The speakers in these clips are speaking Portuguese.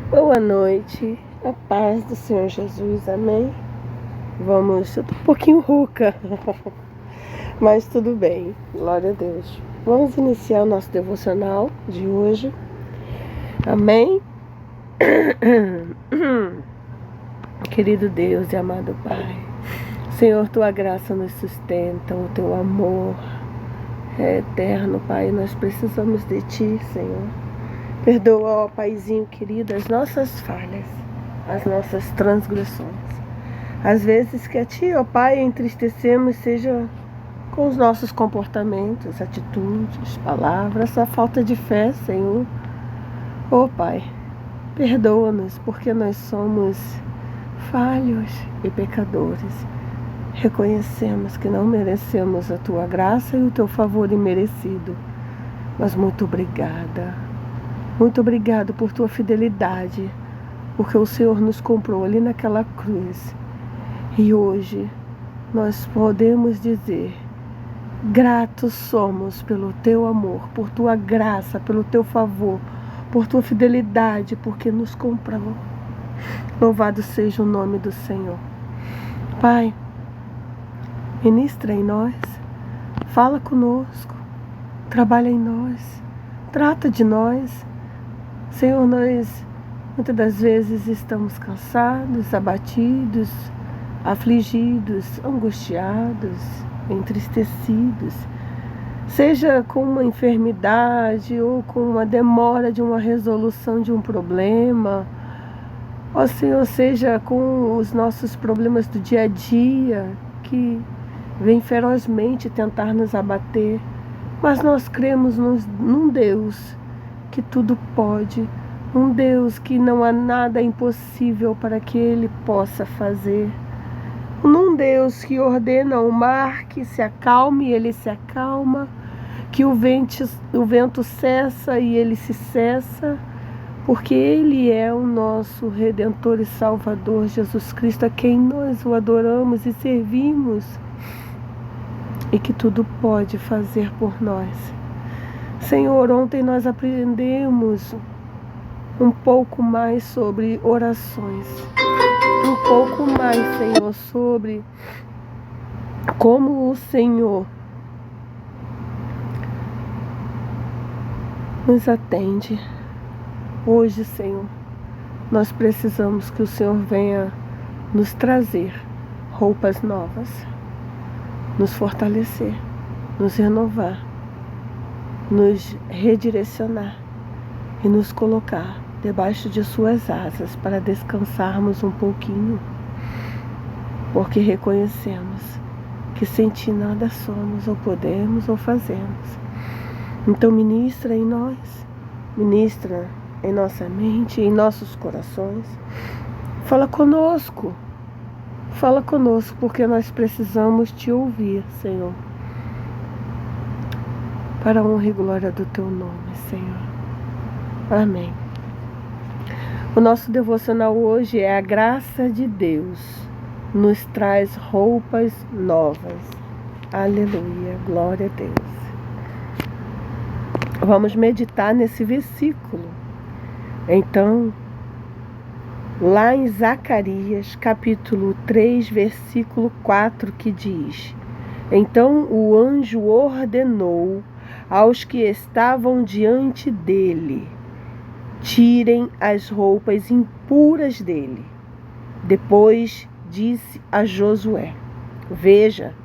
Boa noite, a paz do Senhor Jesus, amém? Eu tô um pouquinho rouca, mas tudo bem, glória a Deus. Vamos iniciar o nosso devocional de hoje, amém? Querido Deus e amado Pai, Senhor, Tua graça nos sustenta, o Teu amor é eterno, Pai, nós precisamos de Ti, Senhor. Perdoa, ó Paizinho querido, as nossas falhas, as nossas transgressões. Às vezes que a Ti, ó Pai, entristecemos, seja com os nossos comportamentos, atitudes, palavras, a falta de fé, Senhor. Ó Pai, perdoa-nos, porque nós somos falhos e pecadores. Reconhecemos que não merecemos a Tua graça e o Teu favor imerecido. Mas muito obrigada. Muito obrigado por Tua fidelidade, porque o Senhor nos comprou ali naquela cruz. E hoje nós podemos dizer, gratos somos pelo Teu amor, por Tua graça, pelo Teu favor, por Tua fidelidade, porque nos comprou. Louvado seja o nome do Senhor. Pai, ministra em nós, fala conosco, trabalha em nós, trata de nós. Senhor, nós muitas das vezes estamos cansados, abatidos, afligidos, angustiados, entristecidos, seja com uma enfermidade ou com uma demora de uma resolução de um problema, ó Senhor, seja com os nossos problemas do dia a dia, que vem ferozmente tentar nos abater, mas nós cremos num Deus que tudo pode, um Deus que não há nada impossível para que Ele possa fazer, num Deus que ordena o mar que se acalme e Ele se acalma, que o vento cessa e Ele se cessa, porque Ele é o nosso Redentor e Salvador, Jesus Cristo, a quem nós o adoramos e servimos, e que tudo pode fazer por nós. Senhor, ontem nós aprendemos um pouco mais sobre orações, um pouco mais, Senhor, sobre como o Senhor nos atende. Hoje, Senhor, nós precisamos que o Senhor venha nos trazer roupas novas, nos fortalecer, nos renovar, nos redirecionar e nos colocar debaixo de suas asas para descansarmos um pouquinho, porque reconhecemos que sem Ti nada somos, ou podemos, ou fazemos. Então ministra em nós, ministra em nossa mente, em nossos corações. Fala conosco, porque nós precisamos Te ouvir, Senhor. Para a honra e glória do Teu nome, Senhor. Amém. O nosso devocional hoje é a graça de Deus nos traz roupas novas. Aleluia, glória a Deus. Vamos meditar nesse versículo. Então, lá em Zacarias, capítulo 3, versículo 4, que diz: Então o anjo ordenou aos que estavam diante dele: tirem as roupas impuras dele. Depois disse a Josué: Veja,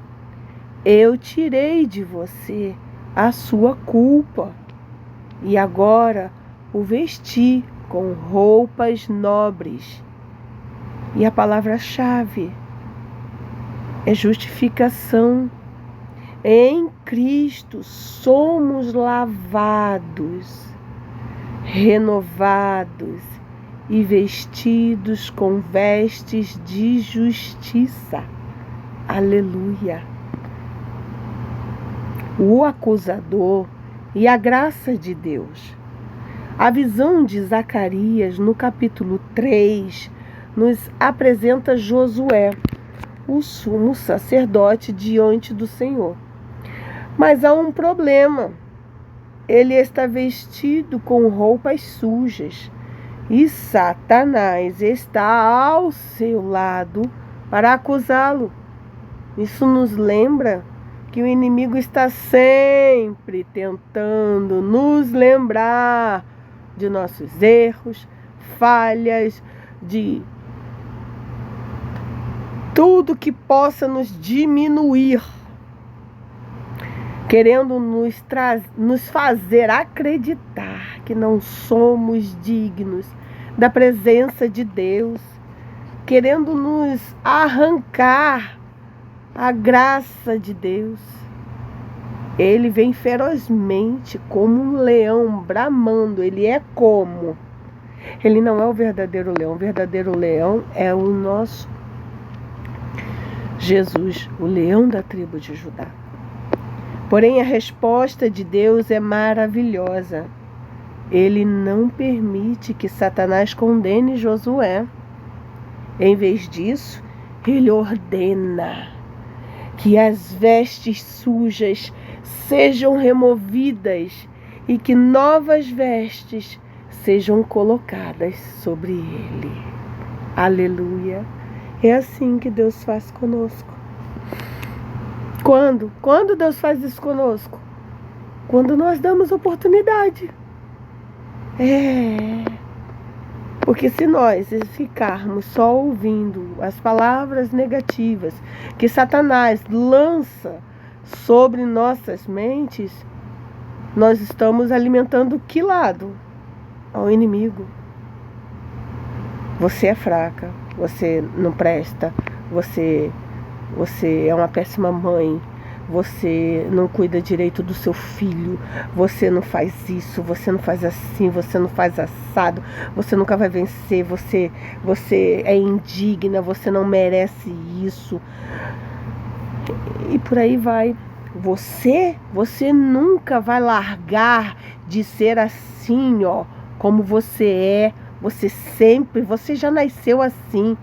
eu tirei de você a sua culpa, e agora o vesti com roupas nobres. E a palavra-chave é justificação. Em Cristo somos lavados, renovados e vestidos com vestes de justiça. Aleluia! O acusador e a graça de Deus. A visão de Zacarias no capítulo 3 nos apresenta Josué, o sumo sacerdote, diante do Senhor. Mas há um problema. Ele está vestido com roupas sujas e Satanás está ao seu lado para acusá-lo. Isso nos lembra que o inimigo está sempre tentando nos lembrar de nossos erros, falhas, de tudo que possa nos diminuir, querendo nos fazer acreditar que não somos dignos da presença de Deus, querendo nos arrancar a graça de Deus. Ele vem ferozmente como um leão bramando. Ele é como? Ele não é o verdadeiro leão. O verdadeiro leão é o nosso Jesus, o leão da tribo de Judá. Porém, a resposta de Deus é maravilhosa. Ele não permite que Satanás condene Josué. Em vez disso, ele ordena que as vestes sujas sejam removidas e que novas vestes sejam colocadas sobre ele. Aleluia! É assim que Deus faz conosco. Quando? Quando Deus faz isso conosco? Quando nós damos oportunidade. Porque se nós ficarmos só ouvindo as palavras negativas que Satanás lança sobre nossas mentes, nós estamos alimentando que lado? Ao inimigo. Você é fraca, você não presta, você é uma péssima mãe, você não cuida direito do seu filho, você não faz isso, você não faz assim, você não faz assado, você nunca vai vencer, você é indigna, você não merece isso. E por aí vai. Você nunca vai largar de ser assim, como você é. Você já nasceu assim.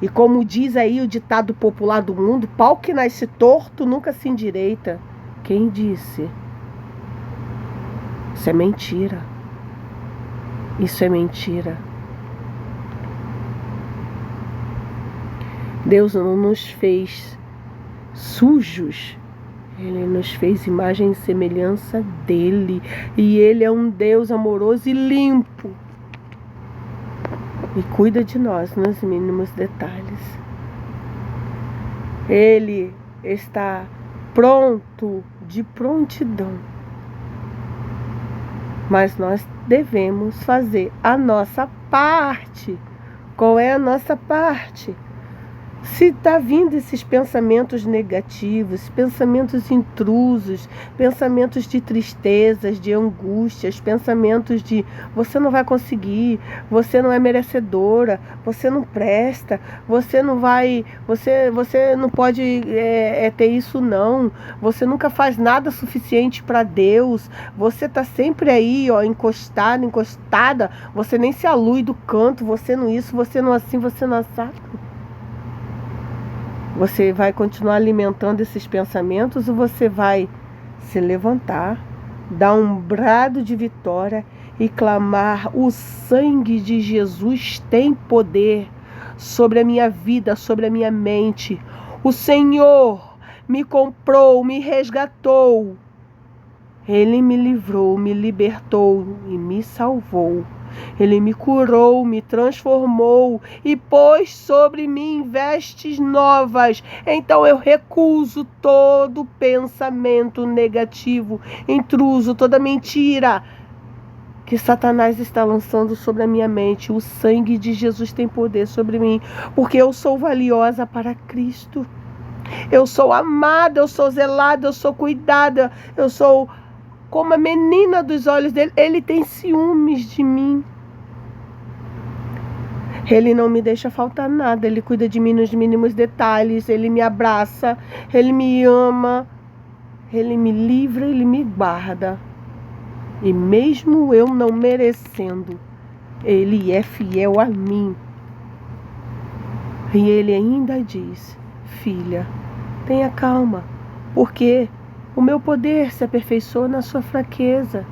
E como diz aí o ditado popular do mundo, pau que nasce torto nunca se endireita. Quem disse? Isso é mentira. Isso é mentira. Deus não nos fez sujos. Ele nos fez imagem e semelhança dele. E ele é um Deus amoroso e limpo. E cuida de nós nos mínimos detalhes. Ele está pronto, de prontidão. Mas nós devemos fazer a nossa parte. Qual é a nossa parte? Se está vindo esses pensamentos negativos, pensamentos intrusos, pensamentos de tristezas, de angústias, pensamentos de você não vai conseguir, você não é merecedora, você não presta, você não vai, você não pode ter isso não, você nunca faz nada suficiente para Deus, você está sempre aí, encostada, você nem se alui do canto, você não isso, você não assim, você não assado. Você vai continuar alimentando esses pensamentos ou você vai se levantar, dar um brado de vitória e clamar: o sangue de Jesus tem poder sobre a minha vida, sobre a minha mente. O Senhor me comprou, me resgatou. Ele me livrou, me libertou e me salvou. Ele me curou, me transformou e pôs sobre mim vestes novas. Então eu recuso todo pensamento negativo, intruso, toda mentira que Satanás está lançando sobre a minha mente. O sangue de Jesus tem poder sobre mim, porque eu sou valiosa para Cristo. Eu sou amada, eu sou zelada, eu sou cuidada, eu sou como a menina dos olhos dele. Ele tem ciúmes de mim. Ele não me deixa faltar nada. Ele cuida de mim nos mínimos detalhes. Ele me abraça. Ele me ama. Ele me livra. Ele me guarda. E mesmo eu não merecendo, Ele é fiel a mim. E Ele ainda diz: filha, tenha calma, porque o meu poder se aperfeiçoa na sua fraqueza.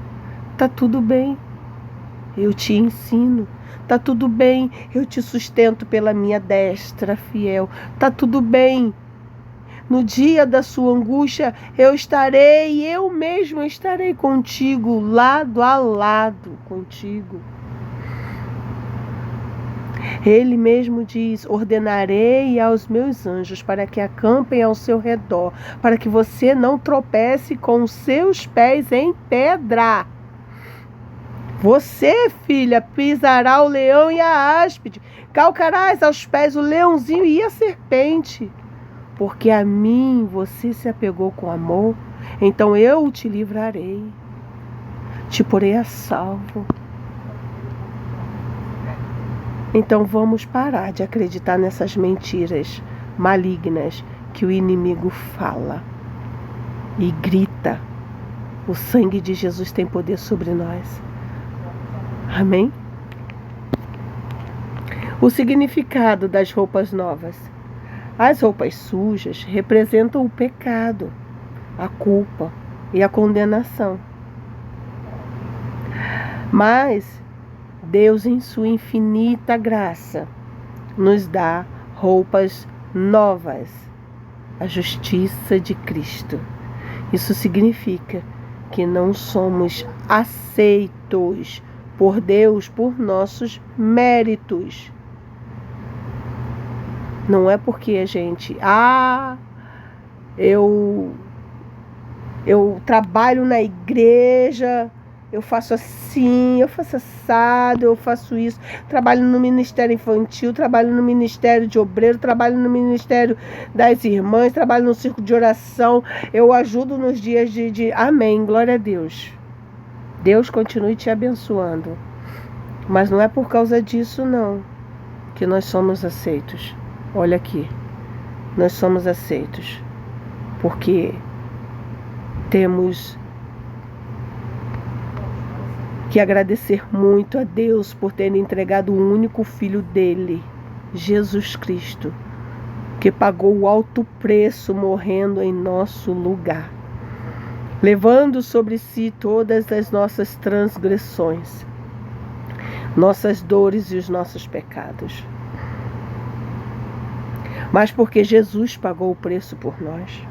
Tá tudo bem. Eu te ensino. Tá tudo bem, eu te sustento pela minha destra fiel. Tá tudo bem. No dia da sua angústia, eu mesmo estarei contigo, lado a lado contigo. Ele mesmo diz: ordenarei aos meus anjos para que acampem ao seu redor, para que você não tropece com os seus pés em pedra. Você, filha, pisará o leão e a áspide, calcarás aos pés o leãozinho e a serpente. Porque a mim você se apegou com amor, então eu te livrarei, te porei a salvo. Então vamos parar de acreditar nessas mentiras malignas que o inimigo fala e grita. O sangue de Jesus tem poder sobre nós. Amém? O significado das roupas novas. As roupas sujas representam o pecado, a culpa e a condenação. Mas Deus, em sua infinita graça, nos dá roupas novas, a justiça de Cristo. Isso significa que não somos aceitos por Deus por nossos méritos. Não é porque a gente, eu trabalho na igreja, eu faço assim, eu faço assado, eu faço isso, trabalho no ministério infantil, trabalho no ministério de obreiro, trabalho no ministério das irmãs, trabalho no círculo de oração, eu ajudo nos dias de... Amém, glória a Deus. Deus continue te abençoando. Mas não é por causa disso, não, que nós somos aceitos. Olha aqui, nós somos aceitos porque temos que agradecer muito a Deus por ter entregado o único Filho dele, Jesus Cristo, que pagou o alto preço morrendo em nosso lugar, levando sobre si todas as nossas transgressões, nossas dores e os nossos pecados. Mas porque Jesus pagou o preço por nós.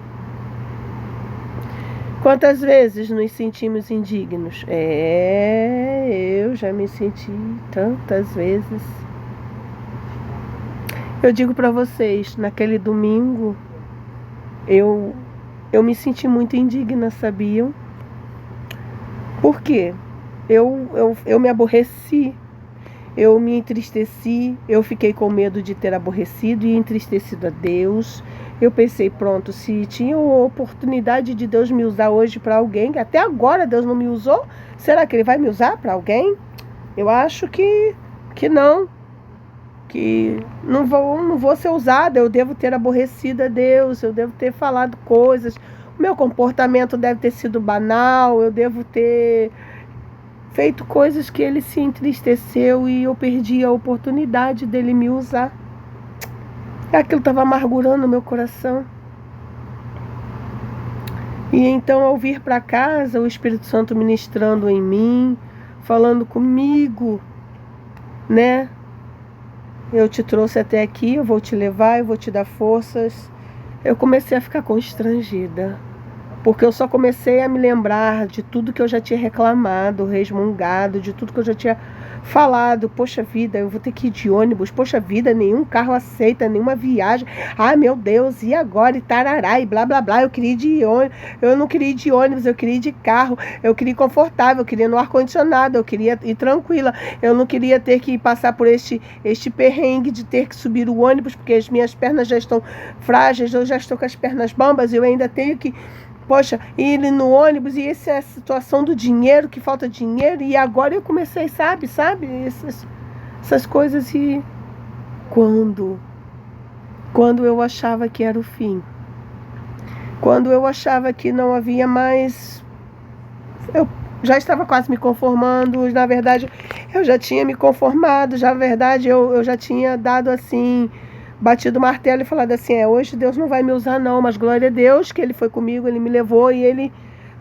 Quantas vezes nos sentimos indignos? Eu já me senti tantas vezes. Eu digo para vocês, naquele domingo, eu me senti muito indigna, sabiam? Por quê? Eu me aborreci. Eu me entristeci, eu fiquei com medo de ter aborrecido e entristecido a Deus. Eu pensei, pronto, se tinha a oportunidade de Deus me usar hoje para alguém, que até agora Deus não me usou, será que Ele vai me usar para alguém? Eu acho que não, que não vou ser usada, eu devo ter aborrecido a Deus, eu devo ter falado coisas, o meu comportamento deve ter sido banal, eu devo ter feito coisas que Ele se entristeceu e eu perdi a oportunidade dele me usar. Aquilo estava amargurando o meu coração. E então, ao vir para casa, o Espírito Santo ministrando em mim, falando comigo, né? Eu te trouxe até aqui, eu vou te levar, eu vou te dar forças. Eu comecei a ficar constrangida. Porque eu só comecei a me lembrar de tudo que eu já tinha reclamado, resmungado, de tudo que eu já tinha falado. Poxa vida, eu vou ter que ir de ônibus. Poxa vida, nenhum carro aceita, nenhuma viagem. Ai, meu Deus, e agora? E tarará, e blá, blá, blá. Eu queria ir de ônibus. Eu não queria ir de ônibus, eu queria ir de carro. Eu queria ir confortável, eu queria ir no ar-condicionado, eu queria ir tranquila. Eu não queria ter que passar por este perrengue de ter que subir o ônibus, porque as minhas pernas já estão frágeis, eu já estou com as pernas bambas, eu ainda tenho que... Poxa, ir no ônibus, e essa é a situação do dinheiro, que falta dinheiro, e agora eu comecei, sabe, essas coisas, e quando eu achava que era o fim, quando eu achava que não havia mais, eu já estava quase me conformando, na verdade, eu já tinha me conformado, na verdade, eu já tinha dado assim... batido o martelo e falado assim, hoje Deus não vai me usar não, mas glória a Deus que Ele foi comigo, Ele me levou e Ele,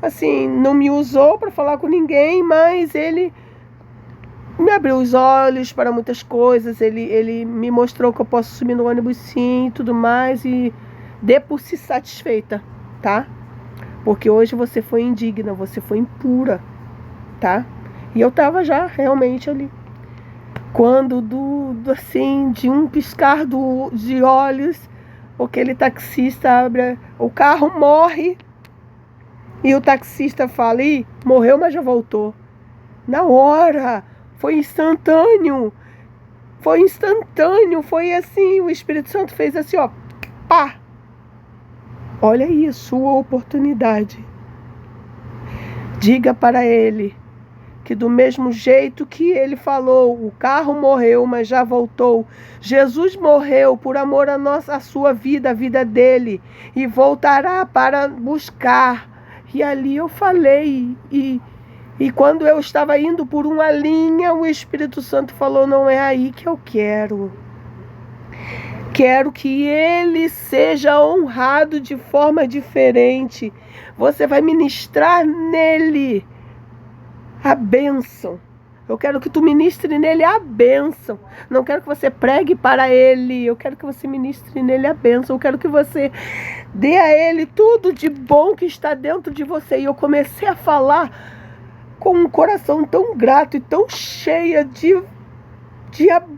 assim, não me usou para falar com ninguém, mas Ele me abriu os olhos para muitas coisas, ele me mostrou que eu posso subir no ônibus sim e tudo mais, e dê por si satisfeita, tá? Porque hoje você foi indigna, você foi impura, tá? E eu tava já realmente ali. Quando assim, de um piscar de olhos, aquele taxista abre, o carro morre, e o taxista fala, ih, morreu, mas já voltou. Na hora, foi instantâneo, foi assim, o Espírito Santo fez assim, ó, pá. Olha aí a sua oportunidade. Diga para ele que do mesmo jeito que ele falou, o carro morreu, mas já voltou. Jesus morreu por amor a sua vida, a vida dele, e voltará para buscar. E ali eu falei, e quando eu estava indo por uma linha, o Espírito Santo falou, não é aí que eu quero. Quero que ele seja honrado de forma diferente. Você vai ministrar nele a bênção. Eu quero que tu ministre nele a bênção. Não quero que você pregue para ele. Eu quero que você ministre nele a bênção. Eu quero que você dê a ele tudo de bom que está dentro de você. E eu comecei a falar com um coração tão grato e tão cheia de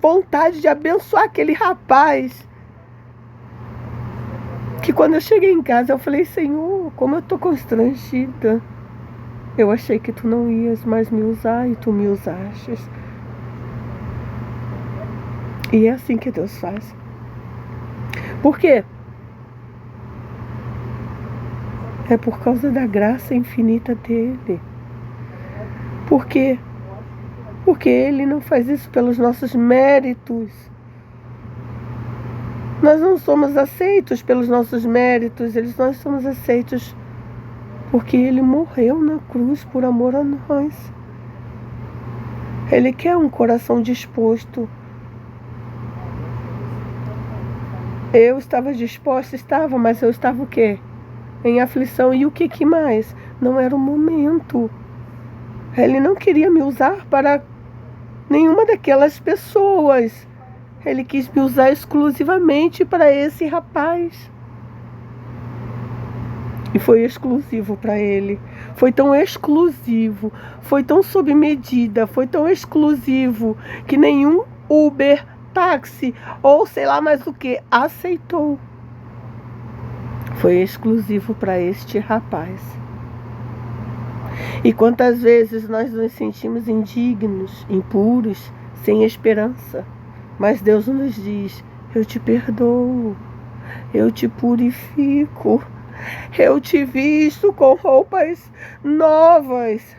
vontade de abençoar aquele rapaz, que quando eu cheguei em casa eu falei, Senhor, como eu tô constrangida. Eu achei que tu não ias mais me usar e tu me usaste. E é assim que Deus faz. Por quê? É por causa da graça infinita dele. Por quê? Porque ele não faz isso pelos nossos méritos. Nós não somos aceitos pelos nossos méritos, nós somos aceitos porque ele morreu na cruz por amor a nós. Ele quer um coração disposto. Eu estava disposta, mas eu estava o quê? Em aflição. E o que mais? Não era o momento. Ele não queria me usar para nenhuma daquelas pessoas. Ele quis me usar exclusivamente para esse rapaz. E foi exclusivo para ele. Foi tão exclusivo, foi tão sob medida, foi tão exclusivo que nenhum Uber, táxi ou sei lá mais o que aceitou. Foi exclusivo para este rapaz. E quantas vezes nós nos sentimos indignos, impuros, sem esperança. Mas Deus nos diz, eu te perdoo, eu te purifico, eu te visto com roupas novas.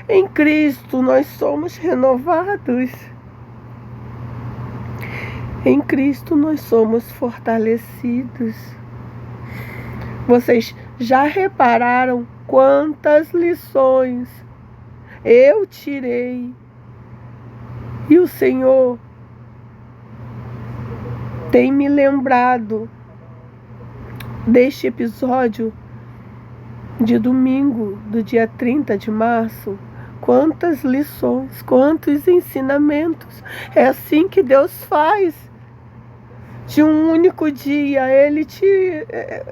Em Cristo nós somos renovados. Em Cristo nós somos fortalecidos. Vocês já repararam quantas lições eu tirei? E o Senhor tem me lembrado deste episódio de domingo, do dia 30 de março. Quantas lições, quantos ensinamentos. É assim que Deus faz. De um único dia,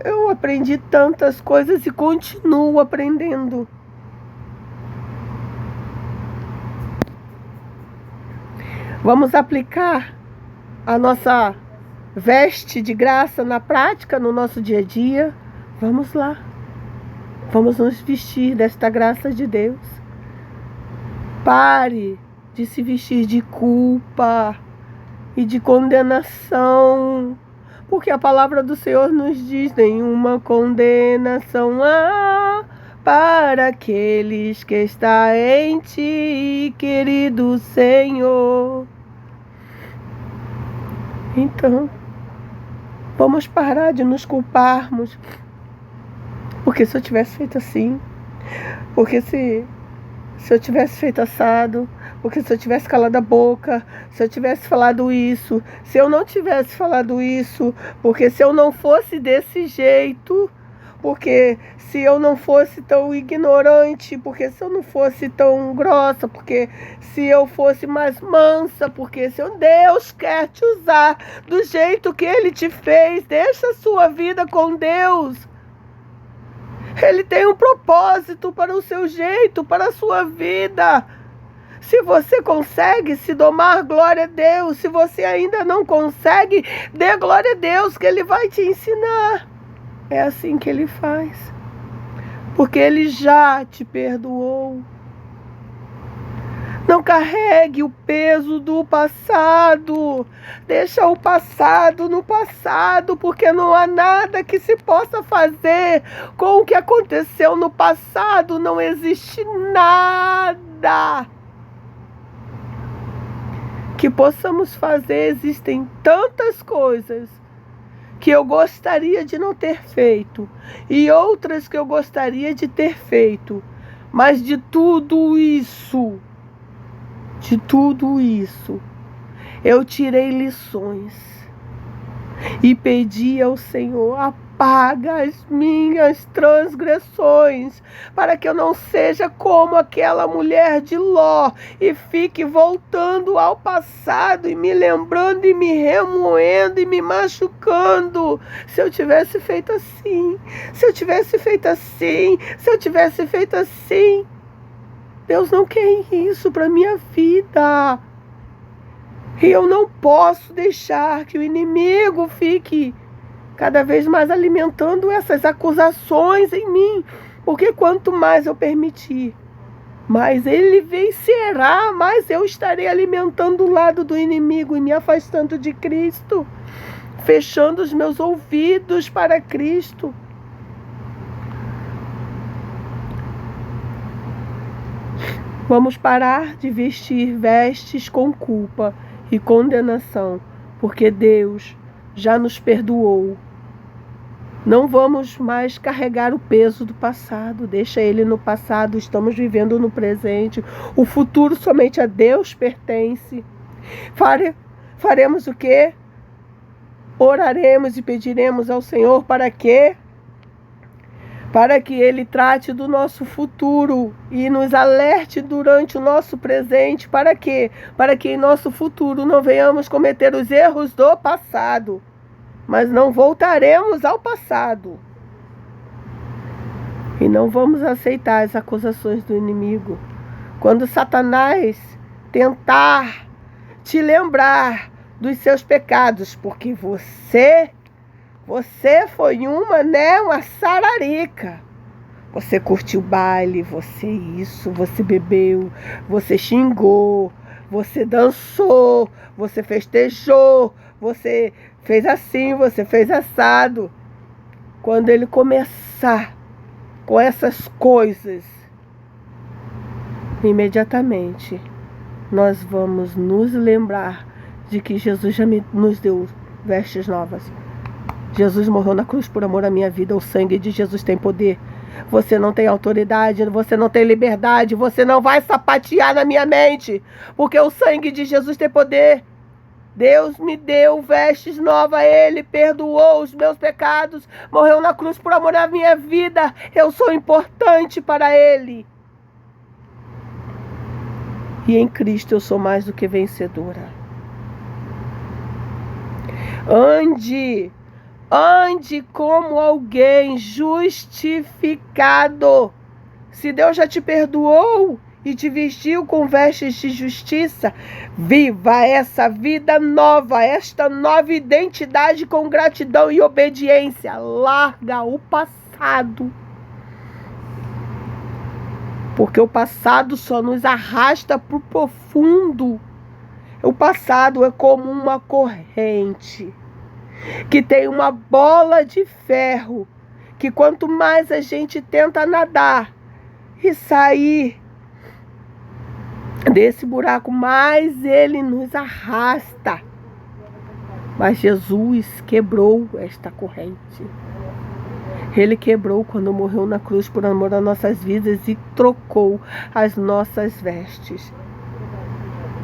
eu aprendi tantas coisas e continuo aprendendo. Vamos aplicar a nossa veste de graça na prática, no nosso dia a dia. Vamos lá. Vamos nos vestir desta graça de Deus. Pare de se vestir de culpa e de condenação, porque a palavra do Senhor nos diz, nenhuma condenação há para aqueles que está em ti, querido Senhor. Então, vamos parar de nos culparmos, porque se eu tivesse feito assim, porque se eu tivesse feito assado, porque se eu tivesse calado a boca, se eu tivesse falado isso, se eu não tivesse falado isso, porque se eu não fosse desse jeito, porque se eu não fosse tão ignorante, porque se eu não fosse tão grossa, porque se eu fosse mais mansa, porque se Deus quer te usar do jeito que Ele te fez, deixa a sua vida com Deus. Ele tem um propósito para o seu jeito, para a sua vida. Se você consegue se domar, glória a Deus. Se você ainda não consegue, dê glória a Deus, que Ele vai te ensinar. É assim que Ele faz. Porque Ele já te perdoou. Não carregue o peso do passado. Deixa o passado no passado, porque não há nada que se possa fazer com o que aconteceu no passado. Não existe nada que possamos fazer. Existem tantas coisas que eu gostaria de não ter feito e outras que eu gostaria de ter feito, mas de tudo isso, eu tirei lições e pedi ao Senhor: apaga as minhas transgressões, para que eu não seja como aquela mulher de Ló e fique voltando ao passado e me lembrando e me remoendo e me machucando. Se eu tivesse feito assim, Deus não quer isso para minha vida. E eu não posso deixar que o inimigo fique cada vez mais alimentando essas acusações em mim. Porque quanto mais eu permitir, mais ele vencerá, mais eu estarei alimentando o lado do inimigo e me afastando de Cristo, fechando os meus ouvidos para Cristo. Vamos parar de vestir vestes com culpa e condenação, porque Deus já nos perdoou. Não vamos mais carregar o peso do passado, deixa ele no passado, estamos vivendo no presente. O futuro somente a Deus pertence. Faremos o quê? Oraremos e pediremos ao Senhor para quê? Para que Ele trate do nosso futuro e nos alerte durante o nosso presente. Para quê? Para que em nosso futuro não venhamos cometer os erros do passado, mas não voltaremos ao passado. E não vamos aceitar as acusações do inimigo. Quando Satanás tentar te lembrar dos seus pecados, porque você foi uma sararica. Você curtiu baile, você bebeu, você xingou, você dançou, você festejou, você fez assim, você fez assado. Quando ele começar com essas coisas, imediatamente nós vamos nos lembrar de que Jesus já nos deu vestes novas. Jesus morreu na cruz por amor à minha vida. O sangue de Jesus tem poder. Você não tem autoridade, você não tem liberdade, você não vai sapatear na minha mente, porque o sangue de Jesus tem poder. Deus me deu vestes novas, Ele perdoou os meus pecados, morreu na cruz por amor à minha vida. Eu sou importante para Ele. E em Cristo eu sou mais do que vencedora. Ande como alguém justificado. Se Deus já te perdoou e te vestiu com vestes de justiça, viva essa vida nova, esta nova identidade com gratidão e obediência. Larga o passado. Porque o passado só nos arrasta para o profundo. O passado é como uma corrente que tem uma bola de ferro, que quanto mais a gente tenta nadar e sair desse buraco, mais ele nos arrasta. Mas Jesus quebrou esta corrente. Ele quebrou quando morreu na cruz por amor às nossas vidas e trocou as nossas vestes.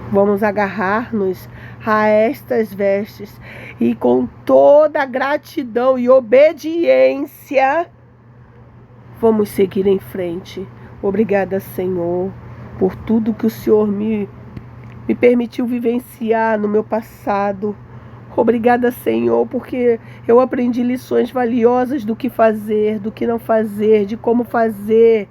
Vamos agarrar-nos a estas vestes e com toda a gratidão e obediência vamos seguir em frente. Obrigada, Senhor, por tudo que o Senhor me permitiu vivenciar no meu passado. Obrigada, Senhor, porque eu aprendi lições valiosas do que fazer, do que não fazer, de como fazer,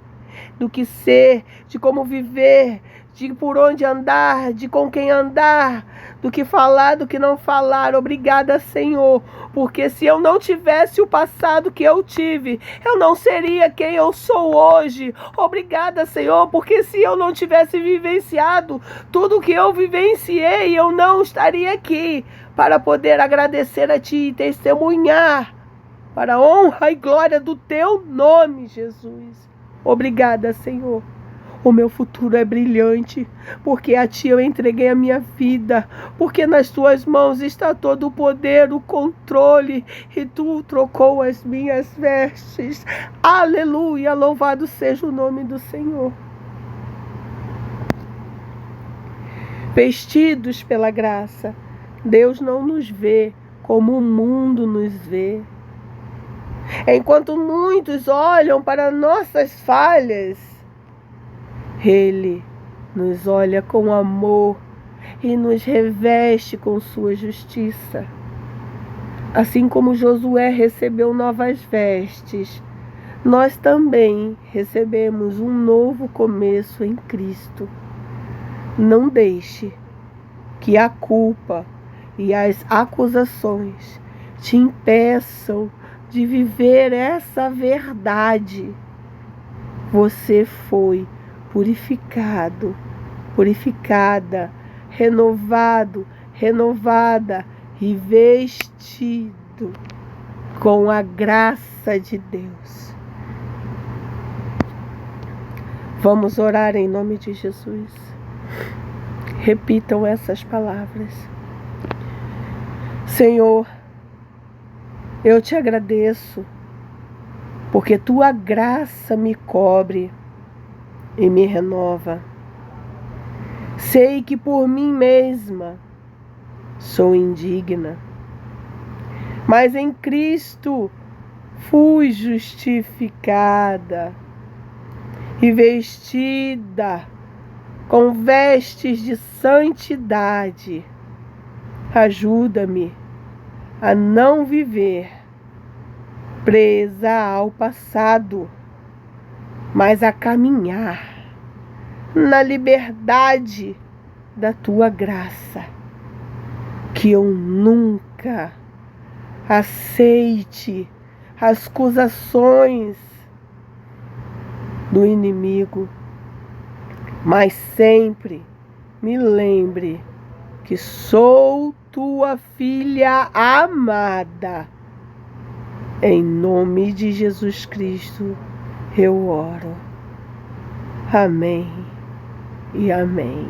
do que ser, de como viver, de por onde andar, de com quem andar, do que falar, do que não falar. Obrigada, Senhor, porque se eu não tivesse o passado que eu tive, eu não seria quem eu sou hoje. Obrigada, Senhor, porque se eu não tivesse vivenciado tudo que eu vivenciei, eu não estaria aqui para poder agradecer a Ti e testemunhar para a honra e glória do Teu nome, Jesus. Obrigada, Senhor. O meu futuro é brilhante, porque a Ti eu entreguei a minha vida, porque nas Tuas mãos está todo o poder, o controle, e Tu trocou as minhas vestes. Aleluia, louvado seja o nome do Senhor. Vestidos pela graça, Deus não nos vê como o mundo nos vê. Enquanto muitos olham para nossas falhas, Ele nos olha com amor e nos reveste com sua justiça. Assim como Josué recebeu novas vestes, nós também recebemos um novo começo em Cristo. Não deixe que a culpa e as acusações te impeçam de viver essa verdade. Você foi purificado, purificada, renovado, renovada e vestido com a graça de Deus. Vamos orar em nome de Jesus. Repitam essas palavras. Senhor, eu te agradeço, porque Tua graça me cobre e me renova. Sei que por mim mesma sou indigna, mas em Cristo fui justificada e vestida com vestes de santidade. Ajuda-me a não viver presa ao passado, mas a caminhar na liberdade da Tua graça. Que eu nunca aceite as acusações do inimigo, mas sempre me lembre que sou Tua filha amada. Em nome de Jesus Cristo eu oro. Amém e amém.